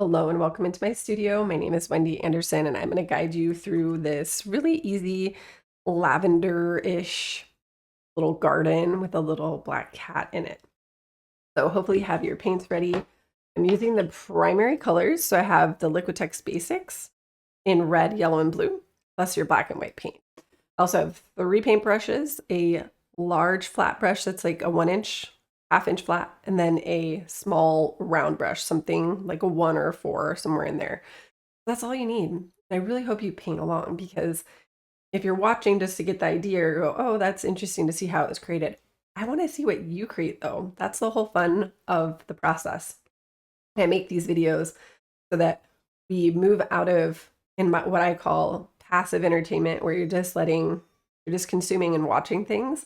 Hello and welcome into my studio. My name is Wendy Anderson and I'm going to guide you through this really easy lavender-ish little garden with a little black cat in it. So hopefully you have your paints ready. I'm using the primary colors. So I have the Liquitex Basics in red, yellow, and blue, plus your black and white paint. I also have 3 paintbrushes, a large flat brush that's like a 1-inch, half-inch flat, and then a small round brush, something like a 1 or a 4, somewhere in there. That's all you need. I really hope you paint along because if you're watching just to get the idea or go, oh, that's interesting to see how it was created. I want to see what you create though. That's the whole fun of the process. I make these videos so that we move out of what I call passive entertainment, where you're just consuming and watching things,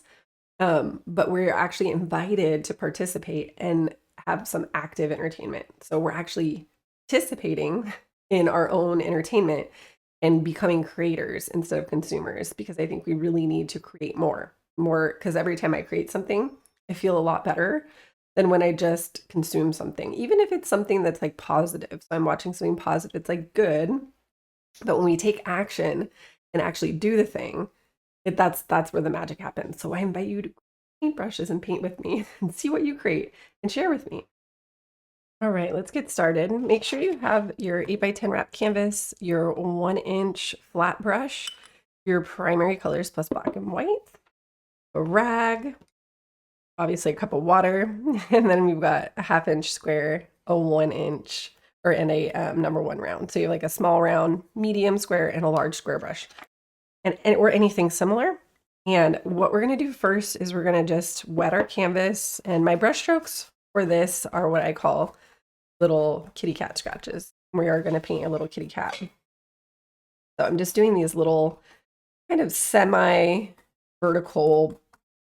but we're actually invited to participate and have some active entertainment. So we're actually participating in our own entertainment and becoming creators instead of consumers, because I think we really need to create more, because every time I create something, I feel a lot better than when I just consume something, even if it's something that's like positive. So I'm watching something positive, it's like good. But when we take action and actually do the thing, that's where the magic happens. So I invite you to paint brushes and paint with me and see what you create and share with me. All right, let's get started. Make sure you have your 8x10 wrap canvas, your 1-inch flat brush, your primary colors plus black and white, a rag, obviously a cup of water, and then we've got a 1/2-inch square, a 1-inch, and a number 1 round. So you have like a small round, medium square, and a large square brush, or anything similar. And what we're going to do first is we're going to just wet our canvas. And my brush strokes for this are what I call little kitty cat scratches. We are going to paint a little kitty cat. So I'm just doing these little kind of semi-vertical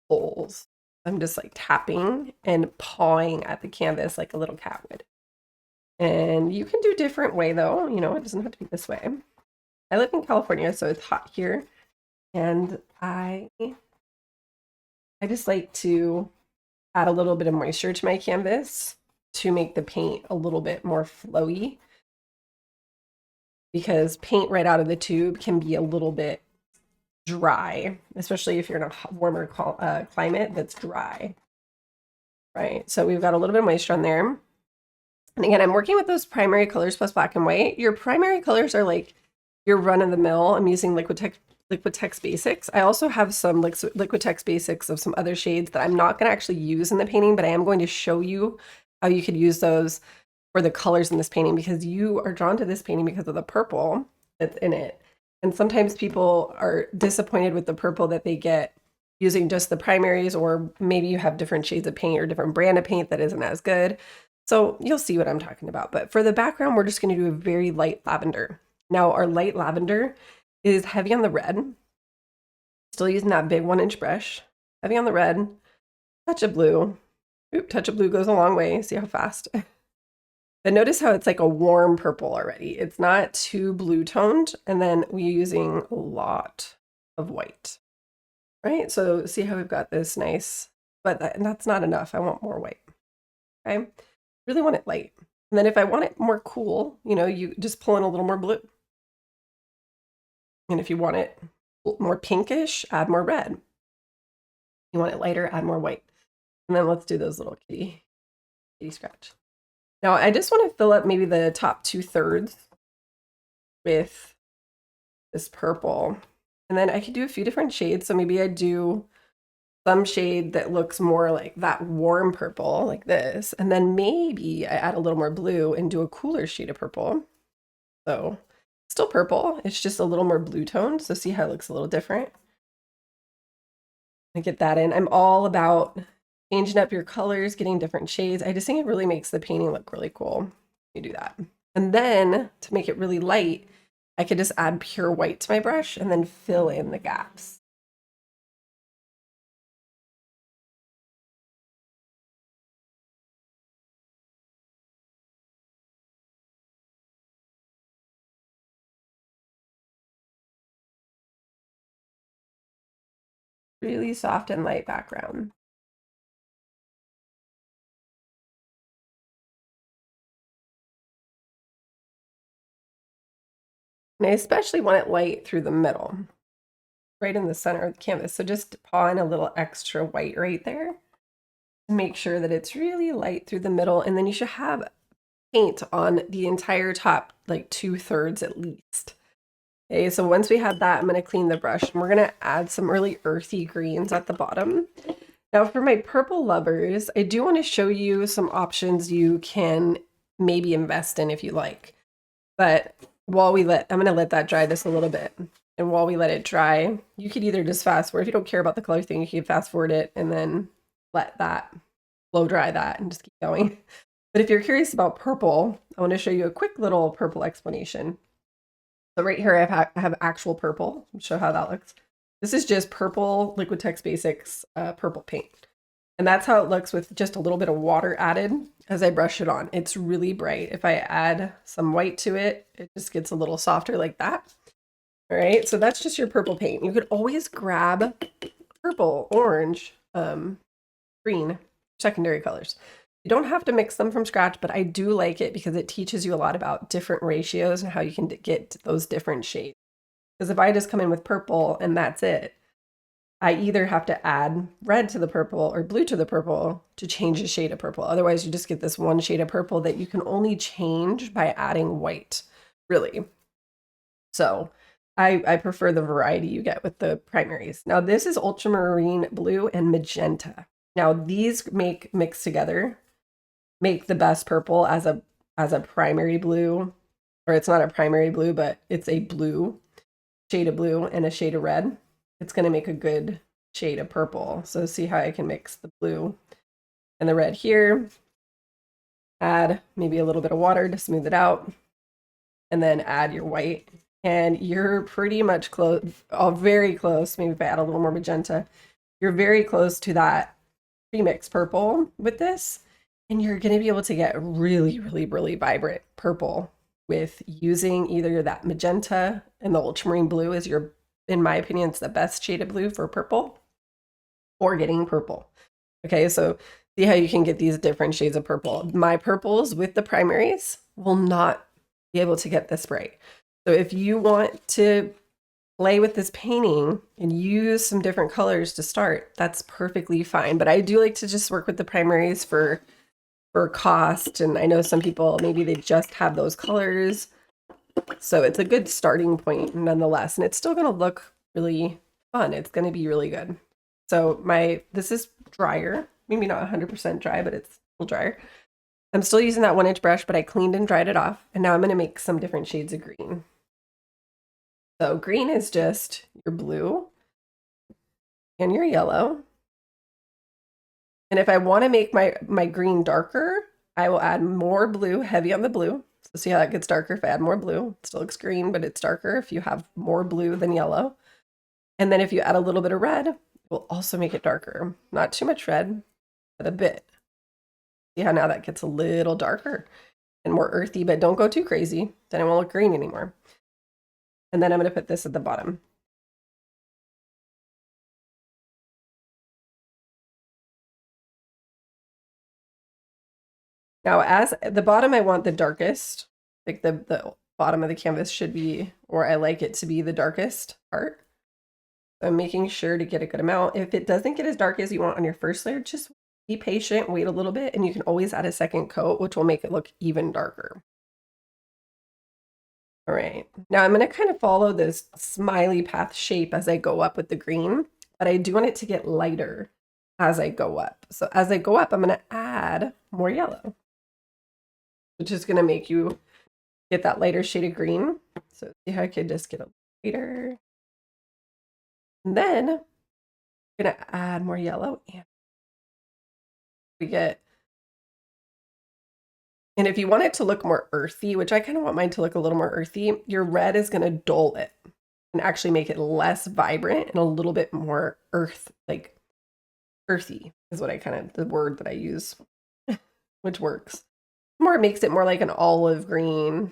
holes. I'm just like tapping and pawing at the canvas like a little cat would. And you can do a different way though, it doesn't have to be this way. I live in California, so it's hot here. And I just like to add a little bit of moisture to my canvas to make the paint a little bit more flowy, because paint right out of the tube can be a little bit dry, especially if you're in a warmer climate that's dry, right? So we've got a little bit of moisture on there. And again, I'm working with those primary colors plus black and white. Your primary colors are like your run-of-the-mill. I'm using Liquitex Basics. I also have some Liquitex Basics of some other shades that I'm not going to actually use in the painting, but I am going to show you how you could use those for the colors in this painting, because you are drawn to this painting because of the purple that's in it. And sometimes people are disappointed with the purple that they get using just the primaries, or maybe you have different shades of paint or different brand of paint that isn't as good. So you'll see what I'm talking about. But for the background, we're just going to do a very light lavender. Now, our light lavender is heavy on the red. Still using that big 1-inch brush. Heavy on the red. Touch of blue. Oop, touch of blue goes a long way. See how fast? But notice how it's like a warm purple already. It's not too blue toned. And then we're using a lot of white, right? So see how we've got this nice, but that's not enough. I want more white, okay? Really want it light. And then if I want it more cool, you just pull in a little more blue. And if you want it more pinkish, add more red. You want it lighter, add more white. And then let's do those little kitty scratch. Now I just want to fill up maybe the top 2/3 with this purple. And then I could do a few different shades. So maybe I do some shade that looks more like that warm purple, like this. And then maybe I add a little more blue and do a cooler shade of purple. So still purple, it's just a little more blue toned. So see how it looks a little different. I get that in. I'm all about changing up your colors, getting different shades. I just think it really makes the painting look really cool. You do that. And then to make it really light, I could just add pure white to my brush and then fill in the gaps. Really soft and light background. And I especially want it light through the middle, right in the center of the canvas. So just paw in a little extra white right there to make sure that it's really light through the middle. And then you should have paint on the entire top, like 2/3 at least. Okay, so once we have that, I'm going to clean the brush and we're going to add some really earthy greens at the bottom. Now for my purple lovers, I do want to show you some options you can maybe invest in if you like. But I'm going to let that dry just a little bit. And while we let it dry, you could either just fast forward. If you don't care about the color thing, you can fast forward it and then let that blow dry that and just keep going. But if you're curious about purple, I want to show you a quick little purple explanation. So right here, I have actual purple. I'll show how that looks. This is just purple Liquitex Basics purple paint. And that's how it looks with just a little bit of water added as I brush it on. It's really bright. If I add some white to it, it just gets a little softer like that. All right, so that's just your purple paint. You could always grab purple, orange, green, secondary colors. You don't have to mix them from scratch, but I do like it because it teaches you a lot about different ratios and how you can get those different shades. Because if I just come in with purple and that's it, I either have to add red to the purple or blue to the purple to change the shade of purple. Otherwise, you just get this one shade of purple that you can only change by adding white, really. So I prefer the variety you get with the primaries. Now, this is ultramarine blue and magenta. Now, these mixed together make the best purple as a primary blue, or it's not a primary blue, but it's a blue, shade of blue and a shade of red. It's going to make a good shade of purple. So see how I can mix the blue and the red here, add maybe a little bit of water to smooth it out, and then add your white. And you're pretty much close, very close. Maybe if I add a little more magenta, you're very close to that premix purple with this. And you're going to be able to get really, really, really vibrant purple with using either that magenta and the ultramarine blue is your, in my opinion, it's the best shade of blue for purple, or getting purple. Okay, so see how you can get these different shades of purple. My purples with the primaries will not be able to get this bright. So if you want to play with this painting and use some different colors to start, that's perfectly fine. But I do like to just work with the primaries for cost. And I know some people, maybe they just have those colors. So it's a good starting point nonetheless. And it's still going to look really fun. It's going to be really good. So this is drier, maybe not 100% dry, but it's still drier. I'm still using that 1-inch brush, but I cleaned and dried it off. And now I'm going to make some different shades of green. So green is just your blue and your yellow. And if I want to make my green darker, I will add more blue, heavy on the blue. So see how that gets darker if I add more blue. It still looks green, but it's darker if you have more blue than yellow. And then if you add a little bit of red, it will also make it darker. Not too much red, but a bit. See how now that gets a little darker and more earthy, but don't go too crazy. Then it won't look green anymore. And then I'm going to put this at the bottom. Now, as the bottom, I want the darkest, like the bottom of the canvas should be, or I like it to be the darkest part. So I'm making sure to get a good amount. If it doesn't get as dark as you want on your first layer, just be patient, wait a little bit, and you can always add a second coat, which will make it look even darker. All right, now I'm going to kind of follow this smiley path shape as I go up with the green, but I do want it to get lighter as I go up. So as I go up, I'm going to add more yellow, which is going to make you get that lighter shade of green. So see how I could just get a lighter. And then I'm going to add more yellow. And we get, and if you want it to look more earthy, which I kind of want mine to look a little more earthy, your red is going to dull it and actually make it less vibrant and a little bit more like earthy is what the word that I use, which works. More, it makes it more like an olive green.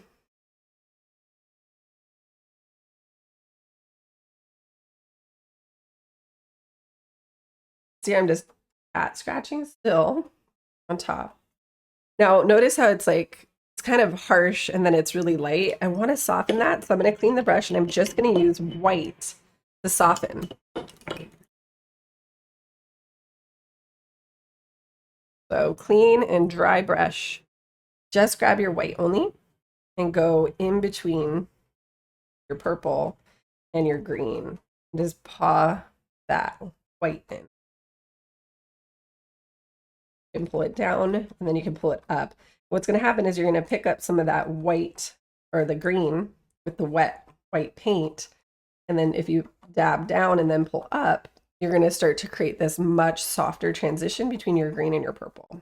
See, I'm just scratching still on top. Now, notice how it's it's kind of harsh and then it's really light. I want to soften that, so I'm going to clean the brush and I'm just going to use white to soften. So clean and dry brush. Just grab your white only and go in between your purple and your green. Just paw that white in. You can pull it down and then you can pull it up. What's going to happen is you're going to pick up some of that white or the green with the wet white paint. And then if you dab down and then pull up, you're going to start to create this much softer transition between your green and your purple.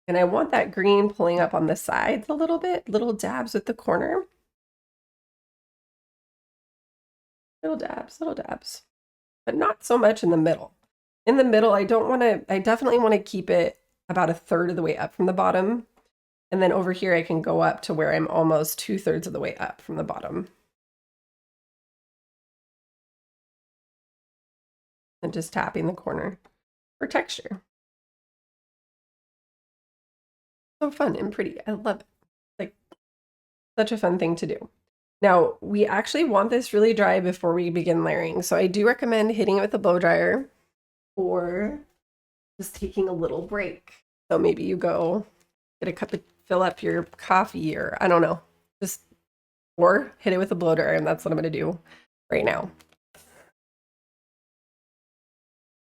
And I want that green pulling up on the sides a little bit, little dabs at the corner. Little dabs, but not so much in the middle. In the middle, I definitely want to keep it about 1/3 of the way up from the bottom. And then over here, I can go up to where I'm almost 2/3 of the way up from the bottom. And just tapping the corner for texture. So fun and pretty. I love it. Like, such a fun thing to do. Now, we actually want this really dry before we begin layering. So I do recommend hitting it with a blow dryer or just taking a little break. So maybe you go get a cup of, fill up your coffee, or I don't know, just, or hit it with a blow dryer, and that's what I'm going to do right now.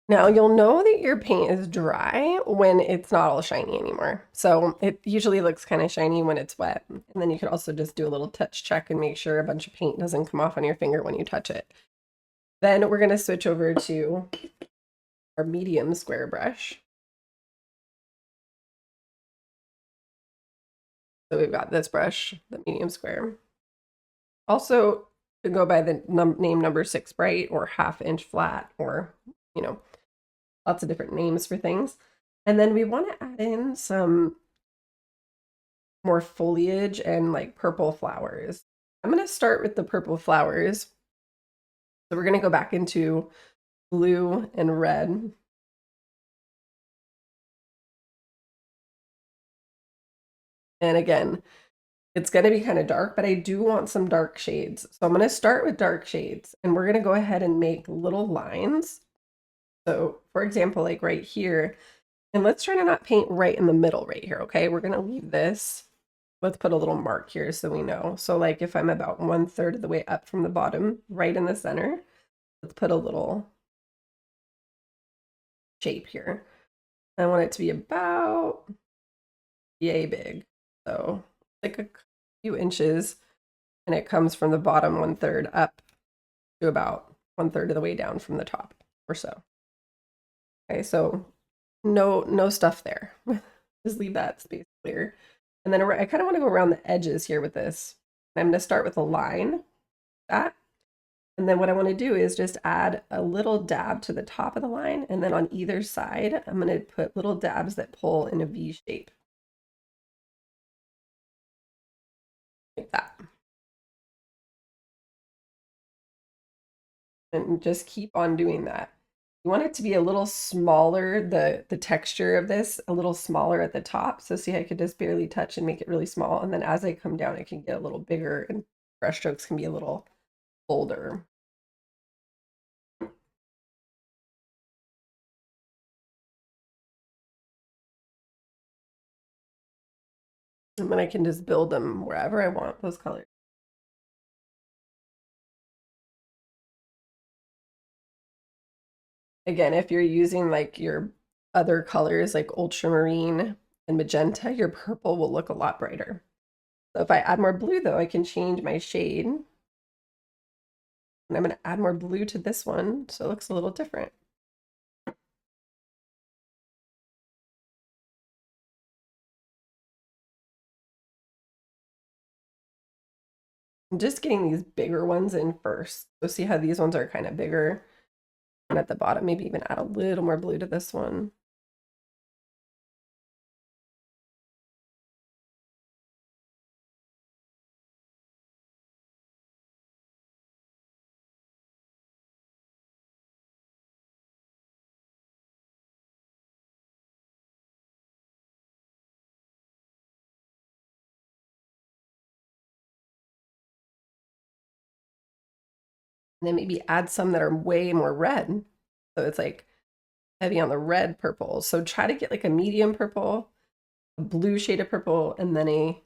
Now you'll know that your paint is dry when it's not all shiny anymore. So it usually looks kind of shiny when it's wet. And then you could also just do a little touch check and make sure a bunch of paint doesn't come off on your finger when you touch it. Then we're going to switch over to our medium square brush. So we've got this brush, the medium square. Also, to go by the name number 6 bright or 1/2 inch flat, or, you know, lots of different names for things. And then we want to add in some more foliage and like purple flowers. I'm going to start with the purple flowers. So we're going to go back into blue and red. And again, it's going to be kind of dark, but I do want some dark shades. So I'm going to start with dark shades, and we're going to go ahead and make little lines. So for example, like right here, and let's try to not paint right in the middle right here, okay? We're going to leave this. Let's put a little mark here so we know. So like if I'm about 1/3 of the way up from the bottom, right in the center, let's put a little shape here. I want it to be about yay big. So like a few inches, and it comes from the bottom 1/3 up to about 1/3 of the way down from the top or so. Okay, so no stuff there. Just leave that space clear. And then I kind of want to go around the edges here with this. I'm going to start with a line, that. And then what I want to do is just add a little dab to the top of the line. And then on either side, I'm going to put little dabs that pull in a V shape. Like that. And just keep on doing that. You want it to be a little smaller, the texture of this, a little smaller at the top. So see, I could just barely touch and make it really small. And then as I come down, it can get a little bigger, and brush strokes can be a little bolder. And then I can just build them wherever I want those colors. Again, if you're using like your other colors like ultramarine and magenta, your purple will look a lot brighter. So if I add more blue though, I can change my shade. And I'm going to add more blue to this one so it looks a little different. I'm just getting these bigger ones in first. So see how these ones are kind of bigger. And at the bottom, maybe even add a little more blue to this one. And then maybe add some that are way more red. So it's like heavy on the red purple. So try to get like a medium purple, a blue shade of purple, and then a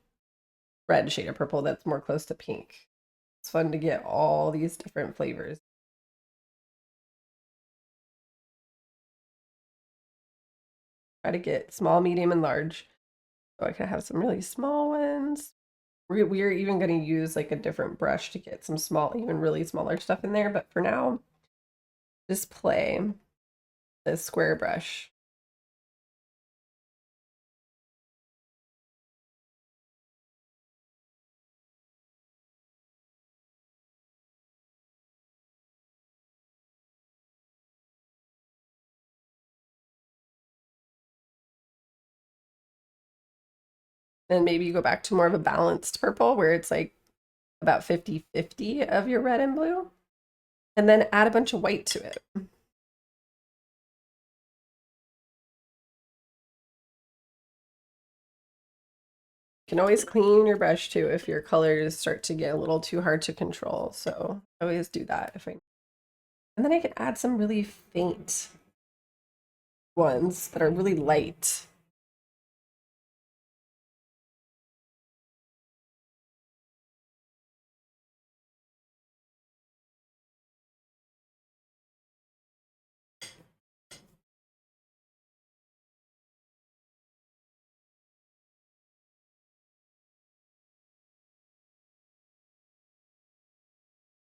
red shade of purple that's more close to pink. It's fun to get all these different flavors. Try to get small, medium, and large. So I can have some really small ones. We're even going to use like a different brush to get some small, even really smaller stuff in there. But for now, just play the square brush. And maybe you go back to more of a balanced purple where it's like about 50-50 of your red and blue. And then add a bunch of white to it. You can always clean your brush too if your colors start to get a little too hard to control. So always do that if I. And then I can add some really faint ones that are really light.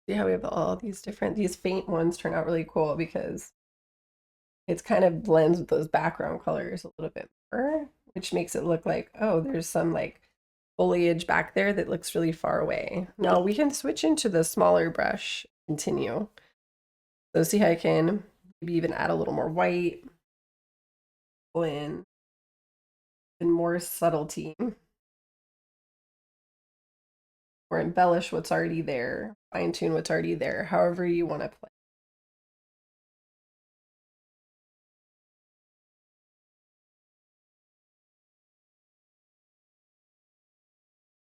See how we have all these faint ones turn out really cool because it's kind of blends with those background colors a little bit more, which makes it look like, oh, there's some like foliage back there that looks really far away. Now we can switch into the smaller brush, continue. So see how I can maybe even add a little more white, pull in, and more subtlety, or embellish what's already there, fine tune what's already there, however you want to play.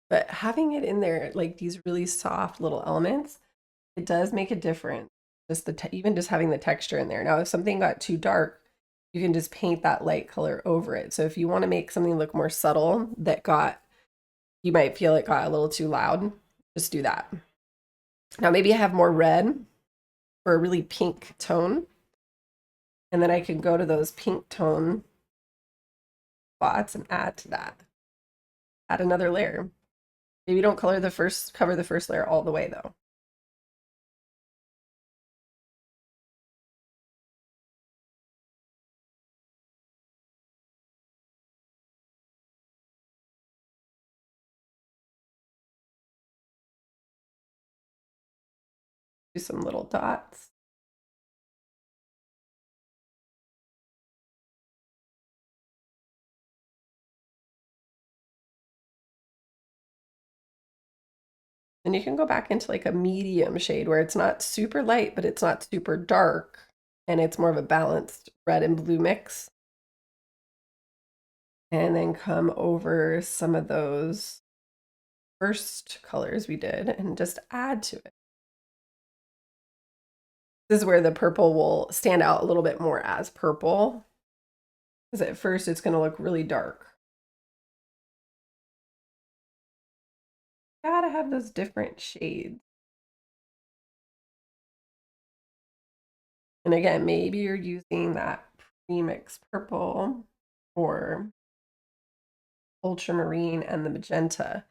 But having it in there, like these really soft little elements, it does make a difference. Just even just having the texture in there. Now, if something got too dark, you can just paint that light color over it. So if you want to make something look more subtle you might feel it got a little too loud, just do that. Now maybe I have more red for a really pink tone. And then I can go to those pink tone spots and add to that. Add another layer. Maybe don't cover the first layer all the way though. Do some little dots. And you can go back into like a medium shade where it's not super light, but it's not super dark. And it's more of a balanced red and blue mix. And then come over some of those first colors we did and just add to it. This is where the purple will stand out a little bit more as purple. Because at first it's going to look really dark. Gotta have those different shades. And again, maybe you're using that premix purple or ultramarine and the magenta.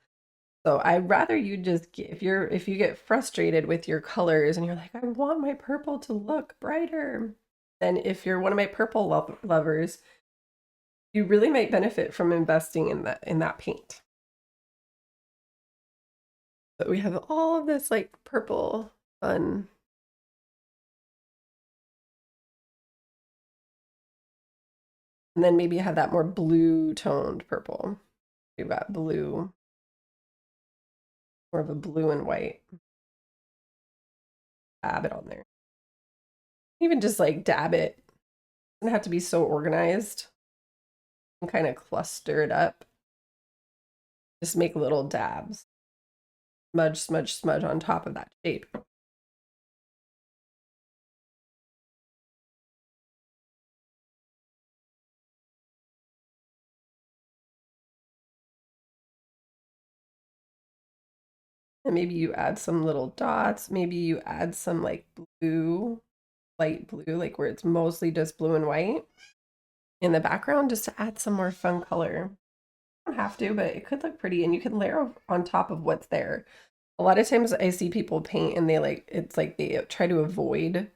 So I'd rather you just get, if you get frustrated with your colors and you're like, I want my purple to look brighter, then if you're one of my purple lovers, you really might benefit from investing in that paint. But we have all of this like purple fun. And then maybe have that more blue toned purple. We've got blue, more of a blue and white. Dab it on there. Even just like dab it. It doesn't have to be so organized. And kind of cluster it up. Just make little dabs. Smudge, smudge, smudge on top of that shape. And maybe you add some little dots. Maybe you add some like blue, light blue, like where it's mostly just blue and white in the background just to add some more fun color. You don't have to, but it could look pretty and you can layer on top of what's there. A lot of times I see people paint and it's like they try to avoid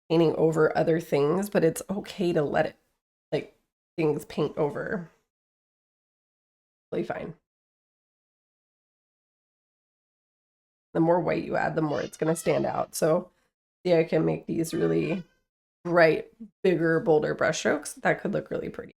painting over other things, but it's okay to let it, like, things paint over. Really fine. The more white you add, the more it's going to stand out. So see, I can make these really bright, bigger, bolder brush strokes. That could look really pretty.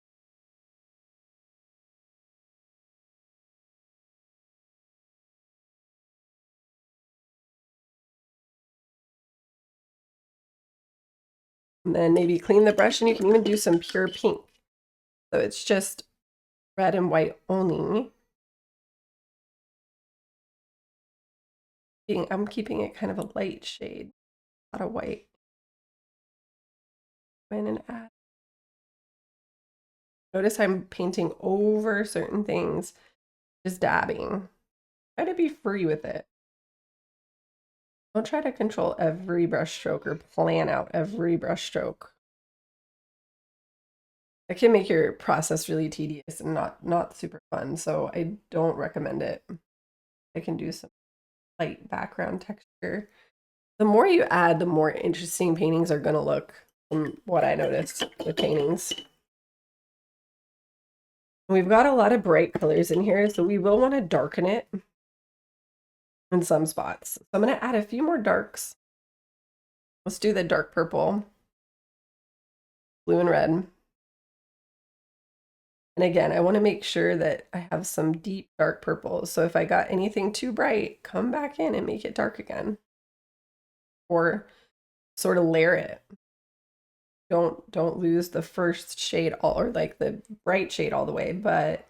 And then maybe clean the brush, and you can even do some pure pink. So it's just red and white only. I'm keeping it kind of a light shade, a lot of white. Go in and add. Notice I'm painting over certain things, just dabbing. Try to be free with it. Don't try to control every brush stroke or plan out every brush stroke. It can make your process really tedious and not super fun, so I don't recommend it. I can do some light background texture. The more you add, the more interesting paintings are going to look, from what I noticed with paintings. We've got a lot of bright colors in here, so we will want to darken it in some spots. So I'm going to add a few more darks. Let's do the dark purple, blue and red. And again, I want to make sure that I have some deep dark purples. So if I got anything too bright, come back in and make it dark again. Or sort of layer it. Don't lose the first shade or like the bright shade all the way, but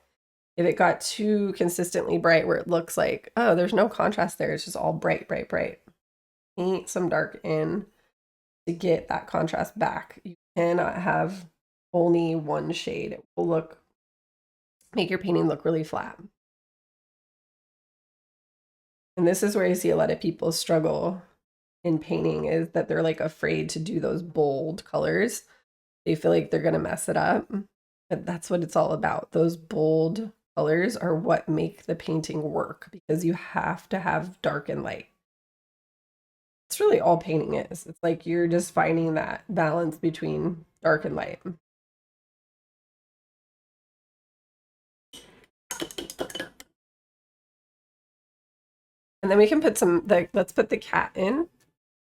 if it got too consistently bright where it looks like, oh, there's no contrast there, it's just all bright, bright, bright. Paint some dark in to get that contrast back. You cannot have only one shade. It will make your painting look really flat. And this is where I see a lot of people struggle in painting, is that they're like afraid to do those bold colors. They feel like they're going to mess it up. But that's what it's all about. Those bold colors are what make the painting work, because you have to have dark and light. It's really all painting is. It's like you're just finding that balance between dark and light. And then we can put let's put the cat in.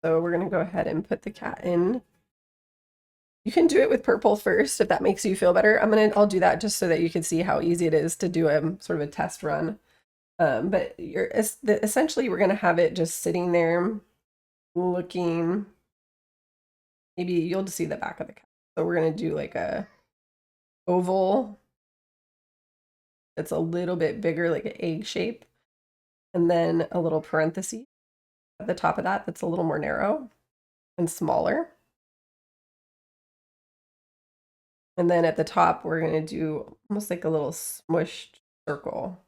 So we're going to go ahead and put the cat in. You can do it with purple first if that makes you feel better. I'll do that just so that you can see how easy it is to do a sort of a test run. But essentially we're going to have it just sitting there looking. Maybe you'll just see the back of the cat. So we're going to do like a oval that's a little bit bigger, like an egg shape, and then a little parenthesis at the top of that that's a little more narrow and smaller. And then at the top, we're going to do almost like a little smushed circle.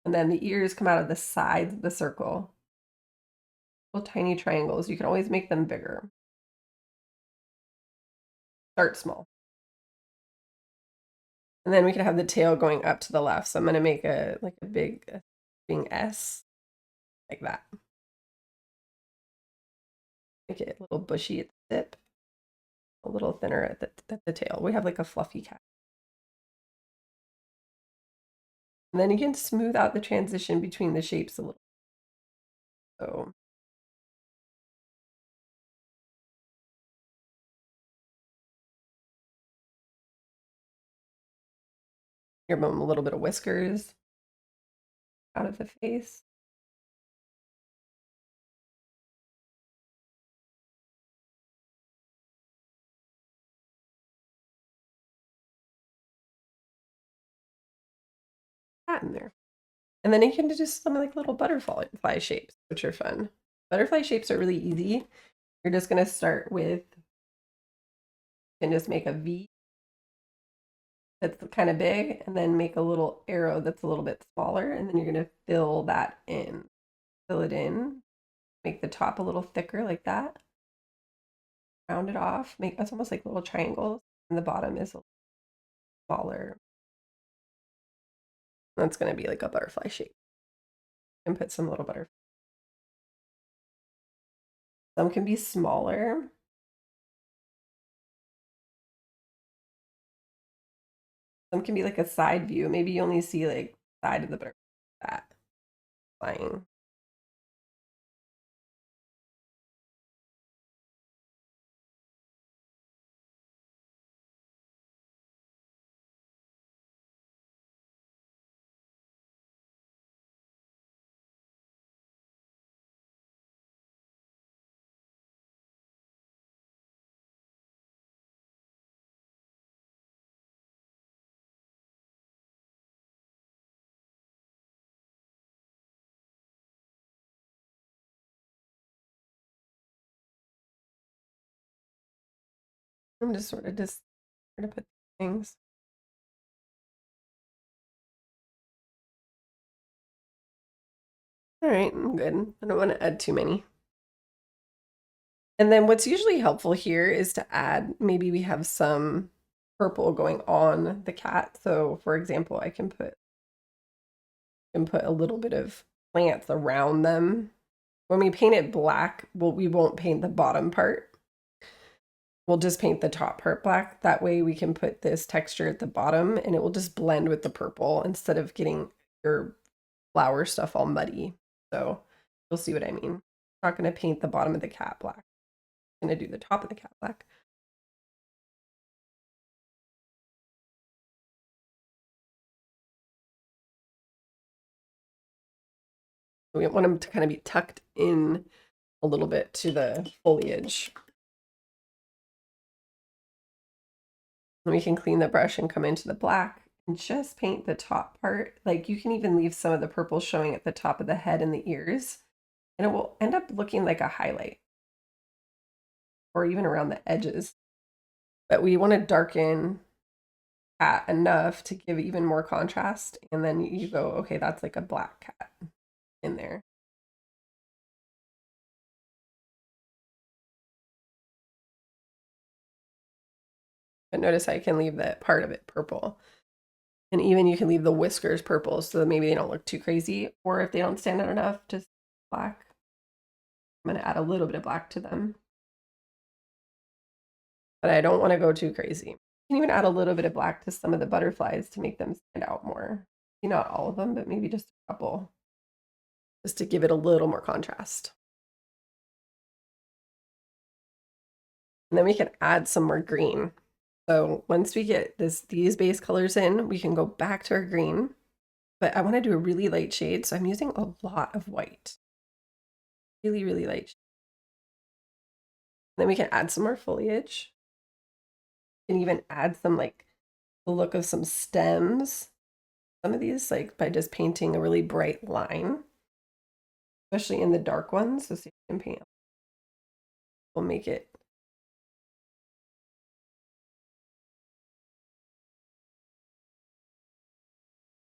And then the ears come out of the sides of the circle. Little tiny triangles. You can always make them bigger. Start small. And then we can have the tail going up to the left. So I'm going to make a big S like that. Make it a little bushy at the tip, a little thinner at the tail. We have like a fluffy cat. And then you can smooth out the transition between the shapes a little. So give them a little bit of whiskers out of the face. Cat in there. And then you can do just some like little butterfly shapes, which are fun. Butterfly shapes are really easy. You're just going to start with, you can just make a V that's kind of big, and then make a little arrow that's a little bit smaller, and then you're going to fill that in. Fill it in, make the top a little thicker like that. Round it off, make that's almost like little triangles, and the bottom is a little smaller. That's going to be like a butterfly shape. And put some little butterfly. Some can be smaller. Some can be like a side view. Maybe you only see like side of the butterfly that flying. I'm just sort of just trying to put things. All right, I'm good. I don't want to add too many. And then what's usually helpful here is to add, maybe we have some purple going on the cat. So for example, I can put a little bit of plants around them. When we paint it black, we won't paint the bottom part. We'll just paint the top part black. That way we can put this texture at the bottom and it will just blend with the purple instead of getting your flower stuff all muddy. So you'll see what I mean. I'm not going to paint the bottom of the cat black. I'm going to do the top of the cat black. We want them to kind of be tucked in a little bit to the foliage. And we can clean the brush and come into the black and just paint the top part. Like you can even leave some of the purple showing at the top of the head and the ears, and it will end up looking like a highlight or even around the edges. But we want to darken cat enough to give even more contrast. And then you go, okay, that's like a black cat in there. But notice I can leave that part of it purple. And even you can leave the whiskers purple so that maybe they don't look too crazy. Or if they don't stand out enough, just black. I'm going to add a little bit of black to them. But I don't want to go too crazy. You can even add a little bit of black to some of the butterflies to make them stand out more. Maybe not all of them, but maybe just a couple. Just to give it a little more contrast. And then we can add some more green. So once we get these base colors in, we can go back to our green. But I want to do a really light shade, so I'm using a lot of white. Really, really light. Then we can add some more foliage. And even add some like the look of some stems. Some of these like by just painting a really bright line, especially in the dark ones. So see if you can paint. We'll make it.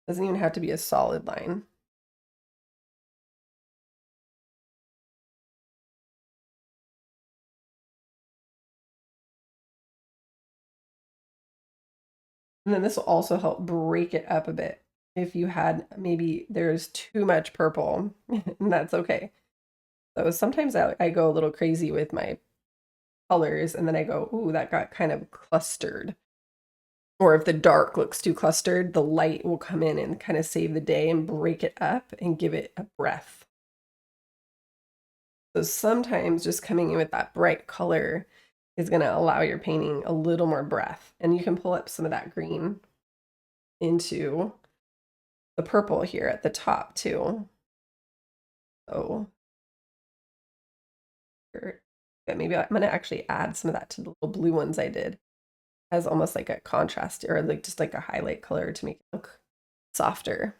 Doesn't even have to be a solid line. And then this will also help break it up a bit. If you had maybe there's too much purple, and that's okay. So sometimes I go a little crazy with my colors and then I go, ooh, that got kind of clustered. Or if the dark looks too clustered, the light will come in and kind of save the day and break it up and give it a breath. So sometimes just coming in with that bright color is going to allow your painting a little more breath. And you can pull up some of that green into the purple here at the top too. So maybe I'm going to actually add some of that to the little blue ones I did as almost like a contrast or like just like a highlight color to make it look softer.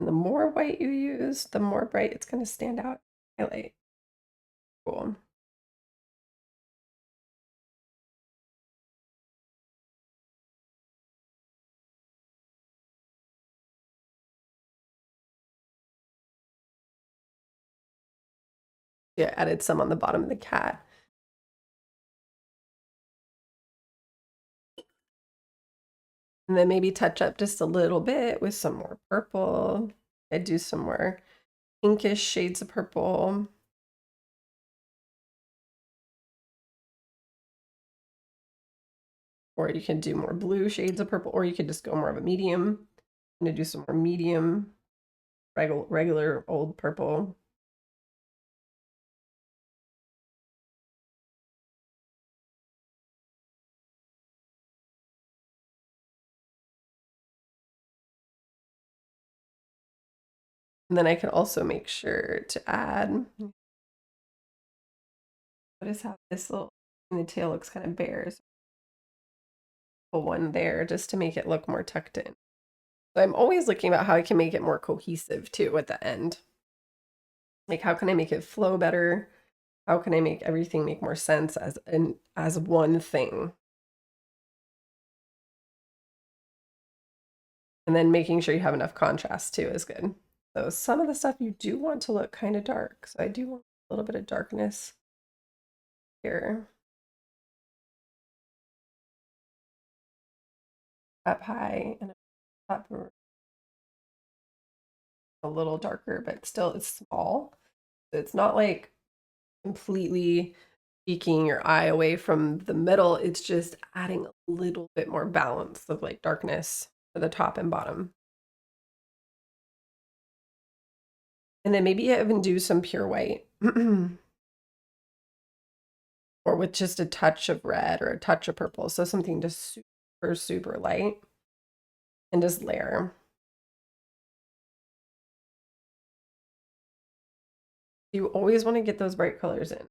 the more white you use, the more bright it's going to stand out. Highlight. Cool. Yeah, added some on the bottom of the cat. And then maybe touch up just a little bit with some more purple. I'd do some more pinkish shades of purple. Or you can do more blue shades of purple, or you could just go more of a medium. I'm gonna do some more medium, regular old purple. And then I can also make sure to add, notice how this little, the tail looks kind of bare. So put one there just to make it look more tucked in. So I'm always looking about how I can make it more cohesive too at the end. Like how can I make it flow better? How can I make everything make more sense as one thing? And then making sure you have enough contrast too is good. So some of the stuff you do want to look kind of dark. So I do want a little bit of darkness here. Up high and up a little darker, but still it's small. It's not like completely taking your eye away from the middle. It's just adding a little bit more balance of like darkness to the top and bottom. And then maybe even do some pure white. Or with just a touch of red or a touch of purple. So something just super, super light. And just layer. You always want to get those bright colors in.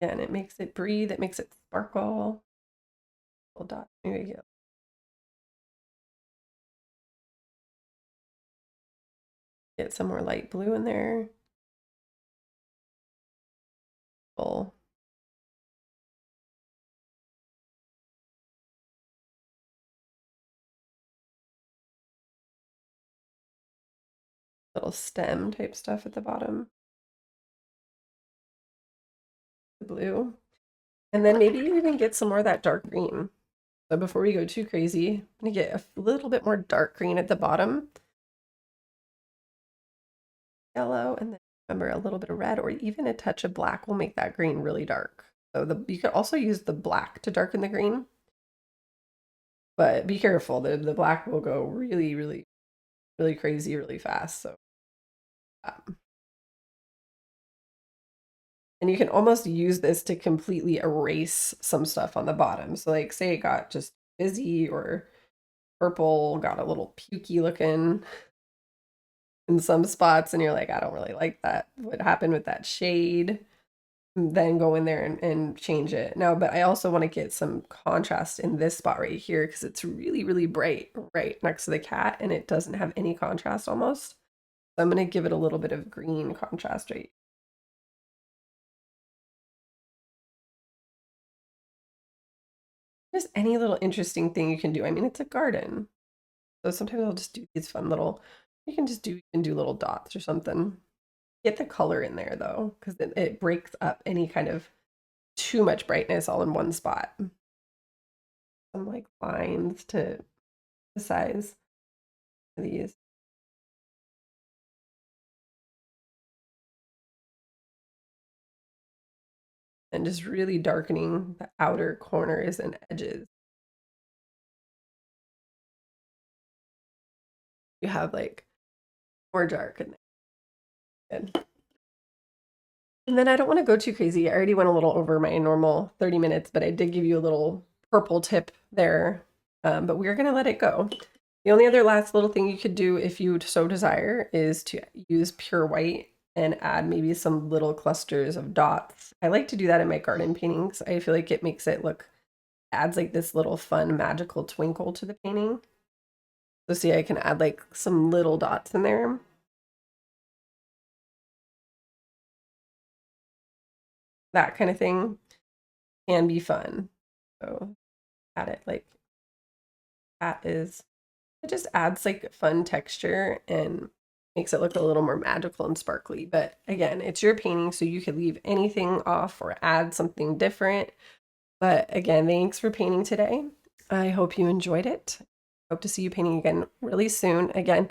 And it makes it breathe, it makes it sparkle. Little dot. There you go. Get some more light blue in there. Full. Little stem type stuff at the bottom. The blue. And then maybe you even get some more of that dark green. So before we go too crazy, I'm gonna get a little bit more dark green at the bottom. Yellow, and then remember a little bit of red or even a touch of black will make that green really dark. So you could also use the black to darken the green. But be careful, the black will go really, really, really crazy really fast. So and you can almost use this to completely erase some stuff on the bottom. So like say it got just fizzy or purple, got a little pukey looking in some spots, and you're like, I don't really like that. What happened with that shade? Then go in there and change it. Now, but I also want to get some contrast in this spot right here because it's really, really bright right next to the cat and it doesn't have any contrast almost. So I'm going to give it a little bit of green contrast right. Just any little interesting thing you can do. I mean, it's a garden. So sometimes I'll just do these fun little, you can just do, you can do little dots or something. Get the color in there though, because it breaks up any kind of too much brightness all in one spot. Some like lines to the size of these. And just really darkening the outer corners and edges. You have like more dark in there. Good. And then I don't want to go too crazy. I already went a little over my normal 30 minutes, but I did give you a little purple tip there. But we're going to let it go. The only other last little thing you could do if you so desire is to use pure white and add maybe some little clusters of dots. I like to do that in my garden paintings. I feel like it makes it look adds like this little fun magical twinkle to the painting. So see, I can add like some little dots in there. That kind of thing can be fun. So add it like that is, it just adds like fun texture and makes it look a little more magical and sparkly. But again, it's your painting, so you could leave anything off or add something different. But again, thanks for painting today. I hope you enjoyed it. Hope to see you painting again really soon. Again,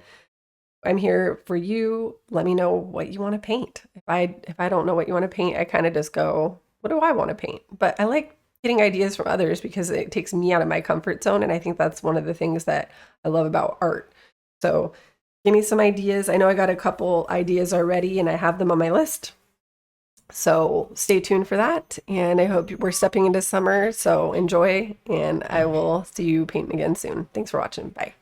I'm here for you. Let me know what you want to paint. If I don't know what you want to paint, I kind of just go, what do I want to paint? But I like getting ideas from others because it takes me out of my comfort zone. And I think that's one of the things that I love about art. So give me some ideas. I know I got a couple ideas already and I have them on my list. So stay tuned for that. And I hope we're stepping into summer. So enjoy, and I will see you painting again soon. Thanks for watching. Bye.